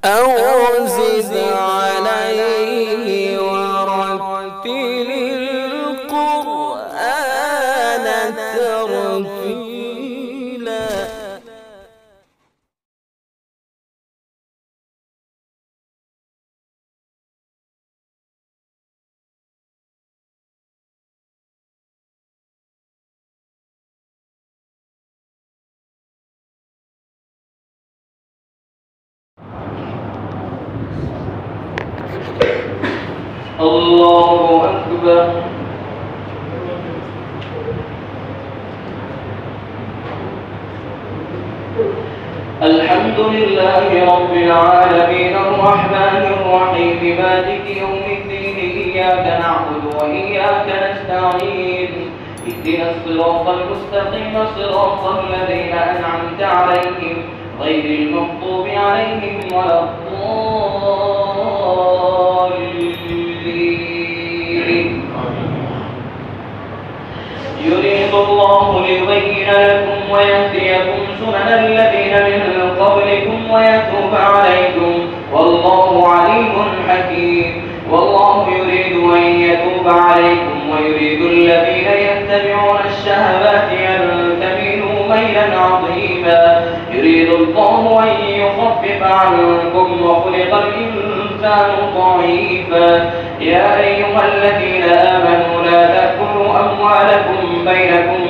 أو زد عليه ورتل القرآن ترتيلا. الله أكبر. الحمد لله رب العالمين الرحمن الرحيم مالك يوم الدين إياك نعبد وإياك نستعين اهدنا الصراط المستقيم صراط الذين أنعمت عليهم غير المغضوب عليهم ولا الضالين. يريد الله ليبين لكم ويهديكم سنن الذين من قبلكم ويتوب عليكم والله عليم حكيم. والله يريد أن يتوب عليكم ويريد الذين يتبعون الشهوات أن تميلوا ميلا عظيما. يريد الله أن يخفف عنكم وخلق الإنسان ضعيفا. يا أيها الذين آمنوا لا تأكلوا أموالكم بينكم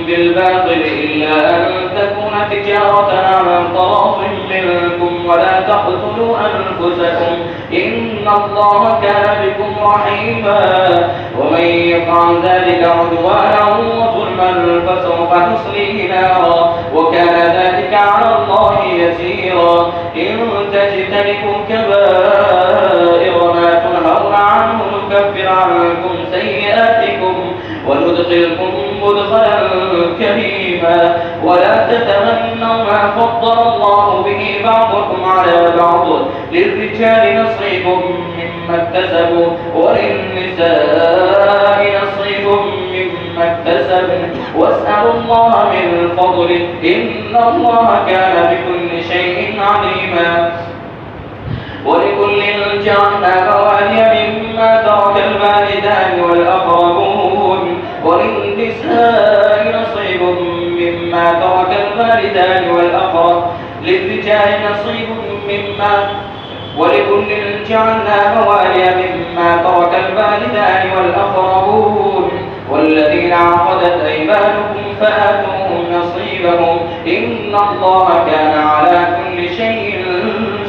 بالباطل إلا أن تكون تجارة عن طرف منكم ولا تقتلوا أنفسكم إن الله كان بكم رحيما. ومن يفعل ذلك عدوانا وظلما فسوف نصليه نارا وكان ذلك على الله يسيرا. إن تجتنبوا كبائر ما تنهون عنه نكفر عنكم سيئاتكم وندخلكم مدخلا كريما. ولا تتمنوا ما فضل الله به بعضكم على بعض للرجال نصيب مما اكتسبوا وللنساء نصيب مما اكتسبن واسألوا الله من فضله إن الله كان بكل شيء عليما. ولكل جعلنا موالي مما ترك الوالدان والأقربون وللنساء نصيب مما ترك الوالدان والأقرب للرجال نصيب مما ولكل جعلنا موالي مما ترك الوالدان والأقربون والذين عقدت أيمانكم فآتوهم نصيبهم إن الله كان على كل شيء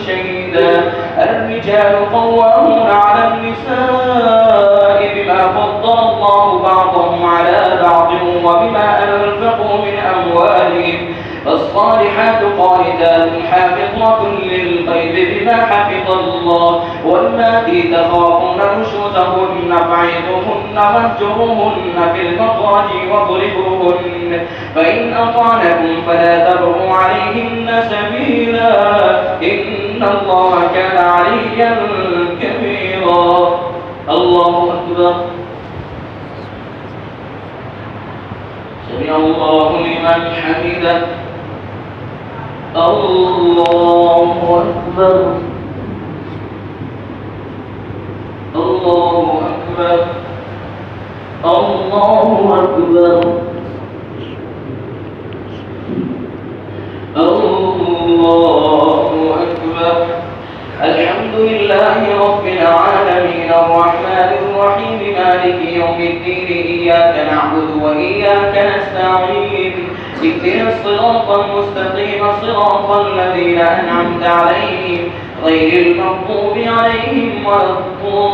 شهيدا. الرجال قوامون على النساء بما فضل الله بعضهم على بعض وبما أنفقوا من أموالهم فالصالحات قانتات حافظات للغيب بما حفظ الله. واللاتي تخافون نشوزهن فعظوهن واهجروهن في المضاجع واضربوهن فإن أطعنكم فلا تبغوا عليهن سبيلا إن الله كان عليا كبيرا. الله أكبر. سمع الله لمن حمده. الله أكبر. الله أكبر. الله أكبر. الله أكبر. الحمد لله رب العالمين الرحمن الرحيم مالك يوم الدين إياك نعبد وإياك نستعين اهدنا الصراط المستقيم صراط الذين أنعمت عليهم غير المغضوب عليهم ولا الضالين.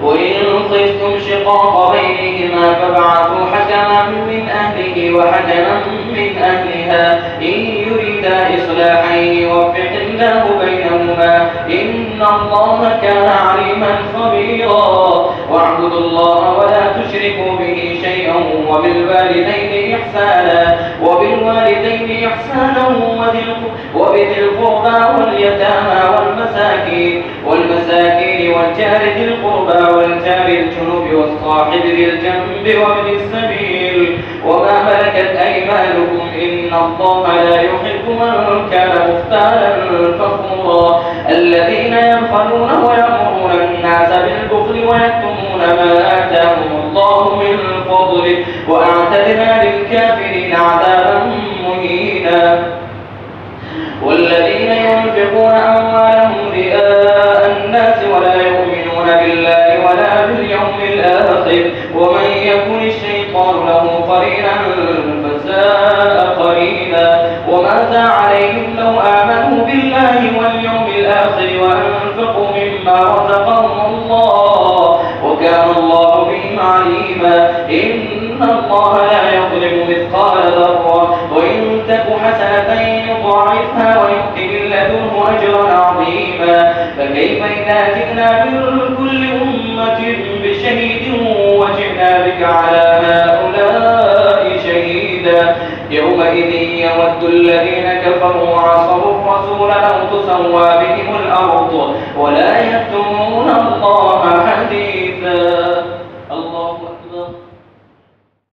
وإن خفتم شقاق بينهما فابعثوا حكما من أهله وحكما من أهلها إن يريدا إصلاحا يوفق الله بينهما إن الله كان عليما خبيرا. واعبدوا الله ولا تشركوا به شيئا وبالوالدين إحسانا وبذي القربى واليتامى والمساكين والجار ذي القربى والجار الجنوب والصاحب بالجنب وابن السبيل إن الله لا يحب من كان مختالا فخورا الذين يبخلون ويأمرون الناس بالبخل ويكتمون ما آتاهم الله من فضله وأعتدنا للكافرين عذابا مهينا والذين ينفقون أموالهم رئاء الناس ولا يؤمنون بالله ولا باليوم الآخر ومن يكن الشيطان له قرينا فساء قرينا وماذا عليهم لو آمنوا بالله واليوم الآخر وأنفقوا مما رزقهم الله وكان الله بهم عليما إن الله لا يظلم مثقال ذرة وإن تك حسنة يضاعفها ويؤتي من لدنه أجرا عظيما فكيف إذا جئنا من كل أمة بشهيد وجئنا بك على هؤلاء شهيدا يومئذ يود الذين كفروا وعصوا الرسول لو تسوى بهم الأرض ولا يكتمون الله